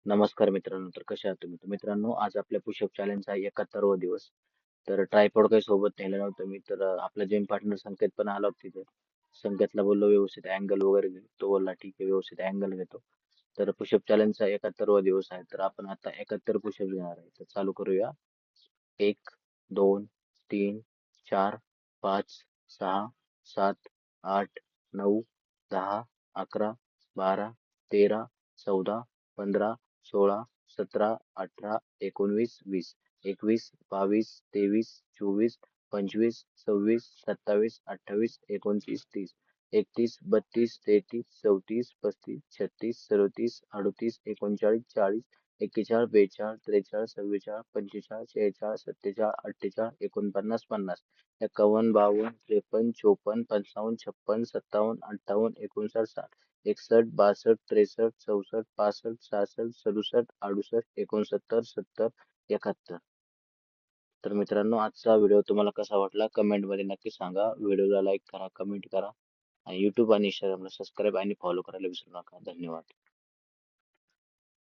नमस्कार मित्रांनो, तर कसे आहात तुम्ही? तर मित्रांनो, आज आपल्या पुशअप चॅलेंजचा 71वा दिवस. तर ट्रायपॉड काही सोबत नेलं नव्हतं मी, तर आपला जिम पार्टनर संकेत पण आला होता तिथे. संकेतला बोललो व्यवस्थित अँगल वगैरे घे. तो बोलला ठीक आहे, व्यवस्थित अँगल घेतो. तर पुशअप चॅलेंजचा 71वा दिवस आहे. तर आपण आता 71 पुशअप घेणार आहे. तर चालू करूया. 1, 2, 3, 4, 5, 6, 7, 8, 9, 10, 11, 12, 13, 14, 15, 16, 17, 18, 19, 20, 21, 22, 23, 24, 25, 26, 27, 28, 29, 30, 31, 32, 33, 34, 35, 36, 37, 38, 39, 40, 41, 42, 43, 44, 45, 46, 47, 48, 49, 50, 51, 52, 53, 54, 55, 56, 57, 58, 59, 60, 61, 62, 63, 64, 65, 66, 67, 68, 69, 70, 71. तर मित्रांनो, आजचा व्हिडिओ तुम्हाला कसा वाटला कमेंटमध्ये नक्की सांगा. व्हिडिओला लाईक करा, कमेंट करा आणि YouTube आणि Instagramला सबस्क्राईब आणि फॉलो करायला विसरू नका. धन्यवाद.